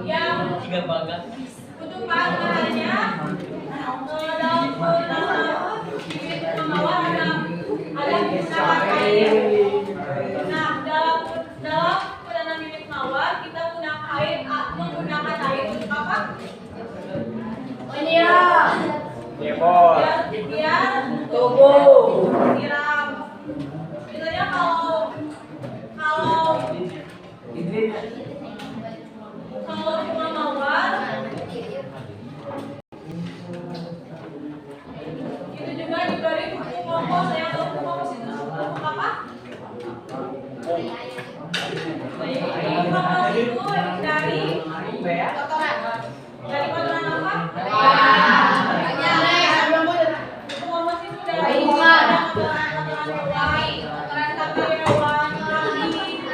Yang untuk bahannya dalam mawar ada menggunakan air. Nah, dalam penanam bibit mawar kita menggunakan air untuk apa? Menyiram. Biar tumbuh. Siram. Misalnya kalau bunga mawar itu juga diberi pupuk kompos. Yang tahu pupuk kompos itu pupuk apa? Kompos itu dari kotoran apa? Pupuk kompos itu dari kotoran hewan,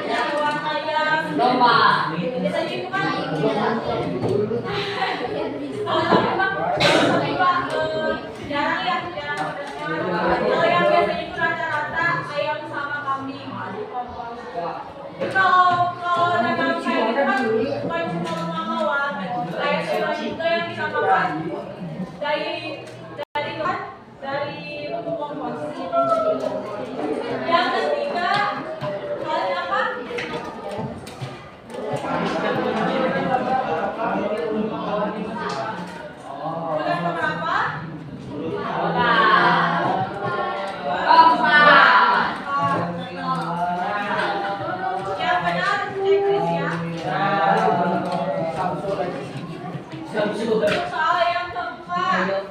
hewan ayam, domba. Biasanya itu kan jarang ya, kalau yang biasanya itu rata-rata ayam sama kambing kompos. Kalau nanam kayak gitu kan bukan cuma mawar, kayak sayuran juga yang disampaikan dari pupuk kompos. Yang ketiga, kalian apa? Bulan berapa? Yang benar Inggris ya. Soal yang keempat.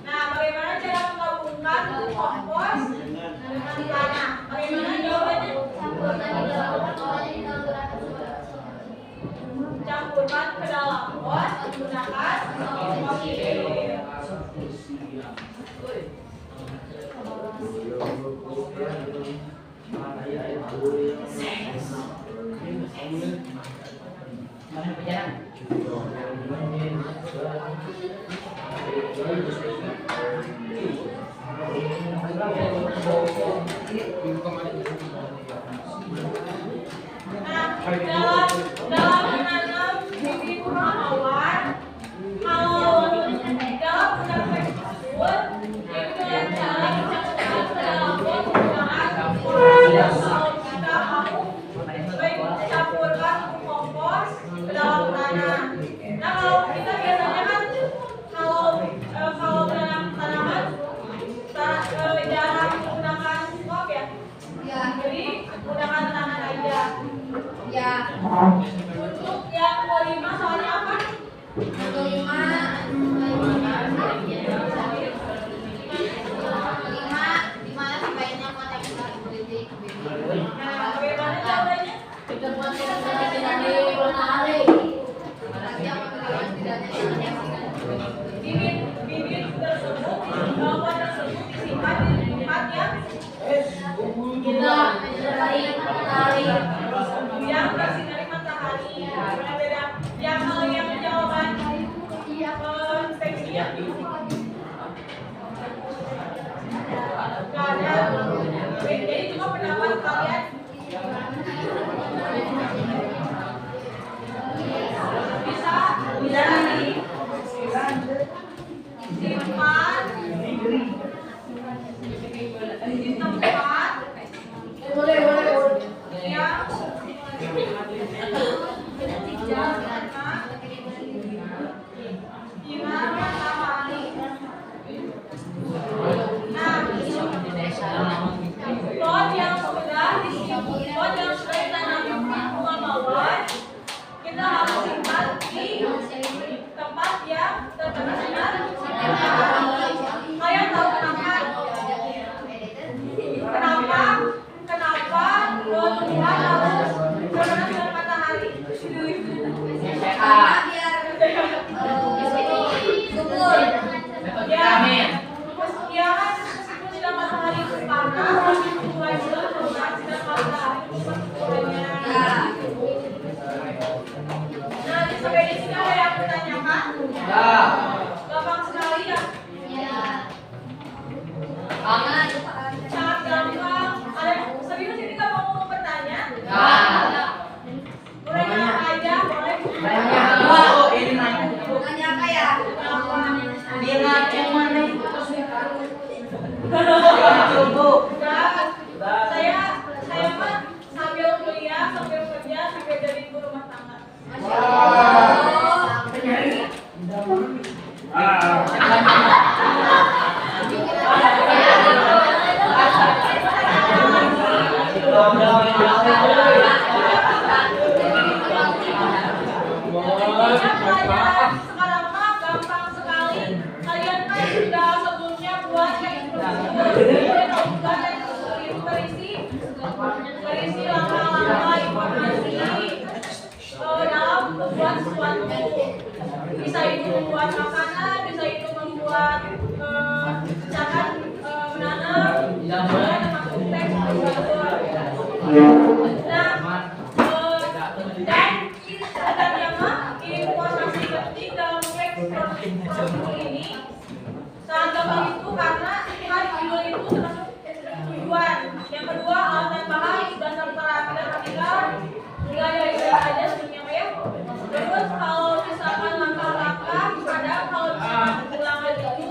Nah, bagaimana cara menggabungkan pupuk kompos dengan tanah? Bagaimana jawabannya? Campurkan ke dalam pot menggunakan kopi. Dalam menanam bibit mawar, kalau dalam menanam tersebut itu dengan cara dicampurkan ke dalam pot menggunakan kalau kita mau campurkan kompos ke dalam tanah. Nah, kalau kita biasanya kan kalau menanam tanaman jarang menggunakan pupuk ya. Jadi menggunakan tanah aja. Ya. Untuk yang kelima soalnya apa? Kelima dimana sebaiknya kotak politik. Nah, bagaimana jawabannya? Kita buat di warna hari. Bibit tersebut pot tersebut disimpan di tempat yang yang bersinari matahari. Berbeda. Yang jawaban seksinya nggak ada. Jadi cuma pendapat kalian. Bisa di tempat boleh yang sinar matahari. Nah, pot yang sudah ditanam bunga mawar kita harus simpan di tempat yang terkena sinar matahari. Kalian tahu kenapa? Kenapa tumbuhan harus terkena sinar matahari? Gampang sekali ya. Sangat gampang. Ada serius ini nggak mau bertanya? Boleh nanya aja, boleh. Ini nanya. Nanya apa ya? Dia ngaceng mana? Saya mah sambil kuliah, sambil kerja, sambil jadi ibu rumah tangga. Pelajaran sekarang mah gampang sekali. Kalian kan sudah sebelumnya buat kayak berisi langkah-langkah informasi dalam membuat sesuatu. Bisa itu membuat makanan, bisa itu membuat misalkan menanam, termasuk teks dan sebenarnya mah informasi penting dalam teks produk ini sangat gampang itu karena kan judul itu termasuk tujuan. Yang kedua alasan bahan sudah tertera artikel nggak dari aja sebenarnya ya. Terus kalau misalkan langkah-langkah ada kalau misalkan ulangan itu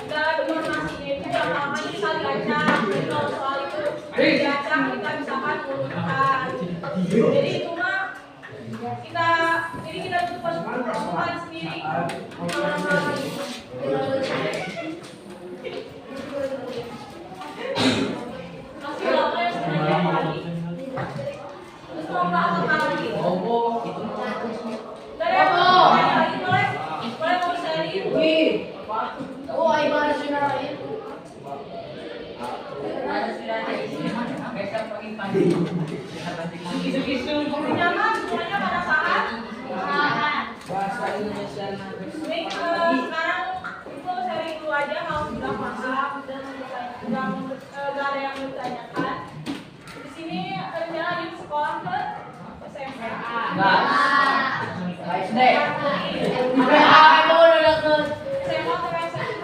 dan informasinya itu yang lama bisa dibaca. Jadi kalau soal itu dibaca kita misalkan urutkan. Jadi itu mah kita tuh pasukan sendiri. Masih lama ya sebenarnya lagi. Terus mau bahas apa lagi? Dari lagi boleh mau sharing? Ibadah sunnah itu. Nyaman semuanya pada saat. Ini sekarang itu sharing dulu aja kalau sudah paham dan nggak ada yang ditanyakan. Di sini rencana di sekolah ke SMP. SD. SMA ke SMK.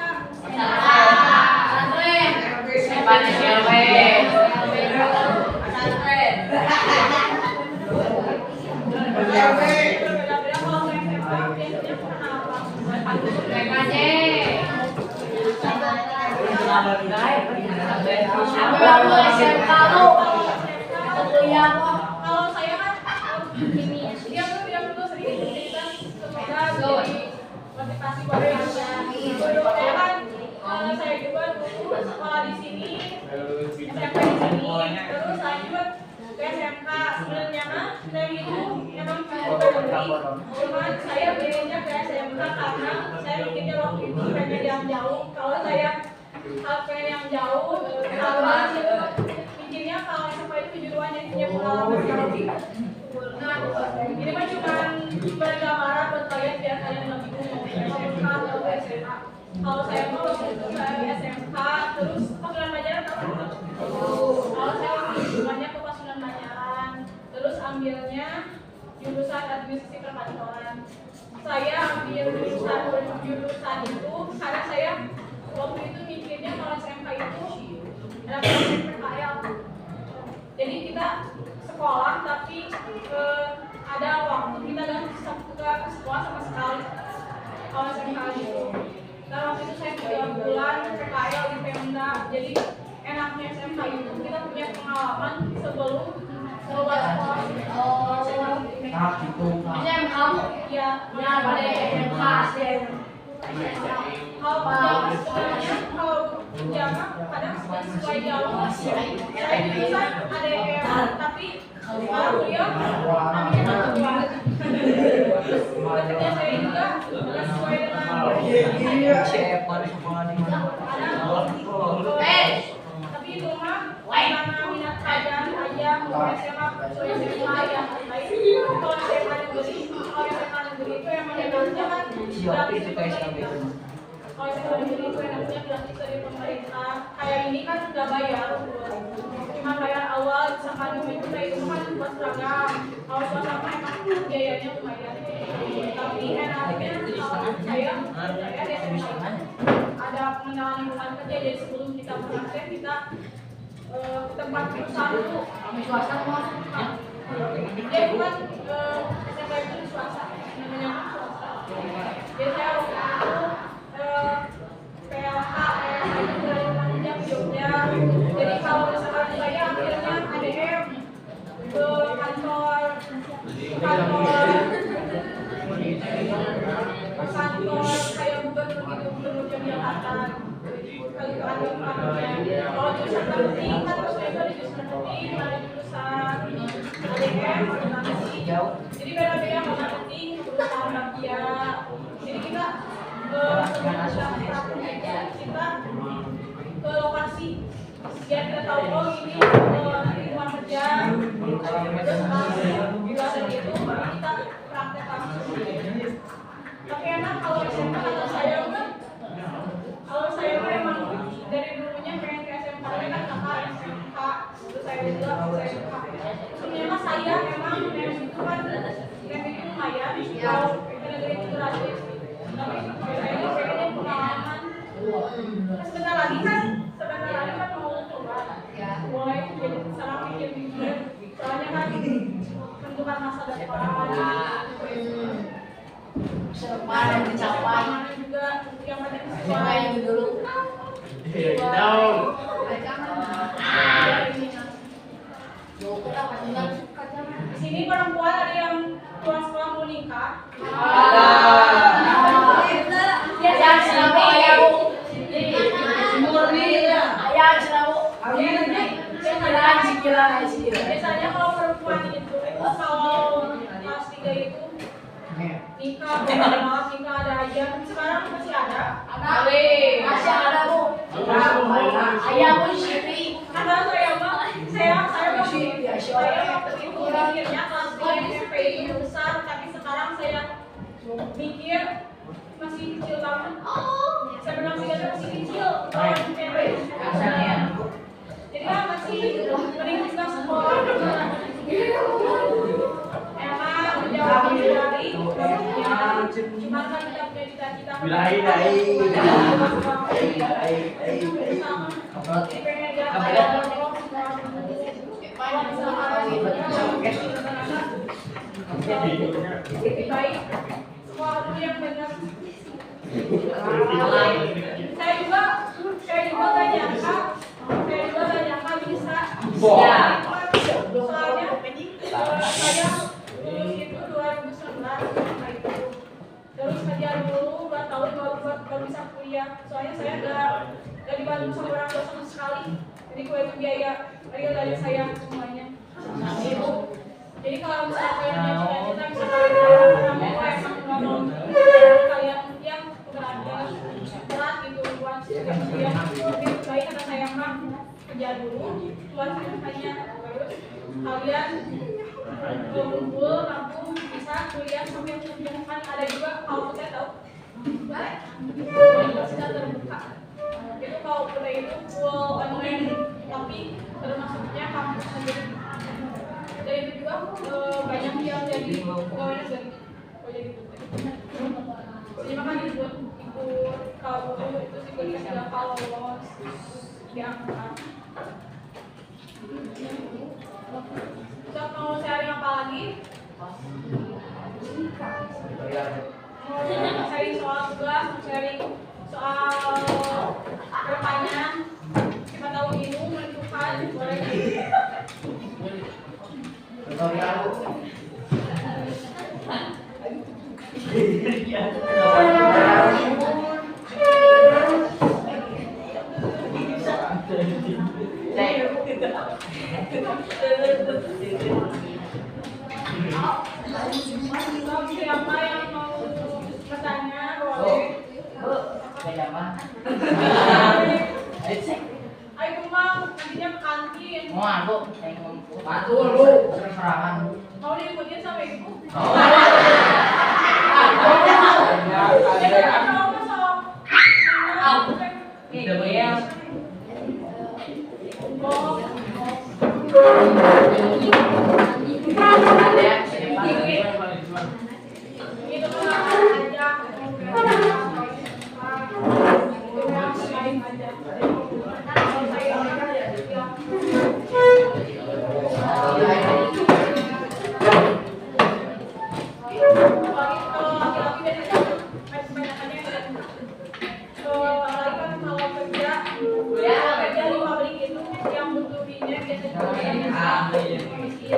Beda-beda kalau ke SMK biasanya pernah apa? Kalau saya kan diam dulu sedikit cerita semoga jadi motivasi buat kalian. Saya kan saya juga dulu sekolah di sini, SMP di sini, terus lanjut ke SMK. Sebenarnya mah saya itu memang cukup negeri, cuman saya pilihnya ke SMK karena saya pikirnya waktu itu pengen yang jauh. Kalau saya pengen yang jauh, sama pikirnya kalau SMK itu kejuruan yang punya pengalaman jauh. Nah, ini mah cuma bergambaran buat kalian biar kalian lebih umum. SMK atau SMA. Kalau saya mau waktu itu saya SMK, terus Pasundan Banjaran tahu? Kalau saya semuanya ke Pasundan Banjaran, terus ambilnya jurusan administrasi perkantoran. Saya ambil jurusan itu karena saya waktu itu mikirnya kalau SMK itu ada proses PKL. Jadi kita sekolah tapi ada waktu kita dan ke sekolah sama sekali kalau SMK itu. Nah waktu itu saya 3 bulan PKL di Pemda. Jadi enaknya SMK itu kita punya pengalaman sebelum keluar sekolah. SMK kamu? Iya. Ya, pada SMK. Kalau sebenarnya kalau jamaah kadang sesuai jalur. Saya jurusan ADM tapi kalau kuliah namanya satu banget. Kerja saya juga sesuai dengan tapi itu mah karena minat pelajaran aja mau SMA sesuai SMA yang lain. Kalau SMA negeri itu emang enaknya kan gratis dari pemerintah. Kalau SMA negeri itu enaknya gratis dari pemerintah. Kayak ini kan nggak bayar, cuma bayar awal misalkan 5 juta itu kan buat seragam. Kalau swasta emang biayanya lumayan. Tapi enaknya kalau saya ada pengenalan lingkungan kerja, jadi sebelum kita beraktif kita tempat perusahaan dulu. Kami swasta semua. Dia bukan SMP itu di swasta, namanya swasta. Jadi saya waktu itu PLH juga kerja di Jogja. Jadi kalau misalkan saya akhirnya ADM ke kantor kayak gubernur Yogyakarta. Kalau jurusan penting kan saya ada jurusan penting, ada jurusan ADM, jadi beda-beda karena penting jurusan bagia. Jadi kita kita ke lokasi biar kita tahu oh ini lingkungan kerja. Terus dari itu kita praktek langsung. Tapi enak kalau SMK kata saya kan, kalau saya memang dari dulunya pengen ke SMK, kan kakak SMK, terus saya juga SMK. Sebenarnya saya memang itu kan itu lumayan, kalau negeri itu gratis. Tapi saya pengennya pengalaman. Sebentar lagi kan mau coba, mulai jadi sekarang mikir-mikir, soalnya kan menentukan masa depan. Kemarin dicapai juga yang penting sesuai yang dulu. Di sini perempuan ada yang pulang sekolah mau nikah. Ayah selalu ayahmu. Murni ayah selalu. Biasanya kalau perempuan itu kalau kelas 3 itu nikah, nikah ada aja. Sekarang masih ada. Masih ada bu. Ayahmu Syifi. Karena saya waktu itu mikirnya kelas 3 SMP itu besar, tapi sekarang saya mikir masih kecil banget. Saya bilang masih kecil. Jadi kan masih mending kita sekolah. Emang menjawab dari cuma kan kita punya cita-cita. Baik, semua dulu yang benar. Saya juga gak nyangka bisa. Soalnya saya lulus itu 2019 terus kerja dulu 2 tahun baru bisa kuliah. Soalnya saya gak dibantu sama orang tua sama sekali. Jadi kuliah itu biaya dari saya semuanya. Jadi kalau misalnya kalian punya cita-cita bisa kalian emang nggak mau kalian yang berat gitu buat kuliah. Lebih baik kata saya mah kerja dulu buat hanya terus kalian kumpul mampu bisa kuliah sampai ujung kan. Ada juga kalau saya tahu universitas terbuka itu kalau kuliah itu full online tapi termasuknya kampus sendiri. Dan itu juga banyak yang jadi pegawai negeri. Jadi makanya ikut kalau itu ikut istilah kalau lolos diangkat. So, mau sharing apa lagi? Mau sharing soal tugas, mau sharing soal pertanyaan. Siapa tahu ilmu menentukan boleh. Siapa yang mau bertanya boleh. Ayo Bang, nantinya ke kantin. Mau diikutin sama ibu? Itu kenapa aja. Itu yang selain aja. Kalau saya kalau laki-laki biasanya kebanyakannya apalagi kan kalau kerja kerja di pabrik itu yang butuh minyak biasanya miskin. Kalian tanya lagi.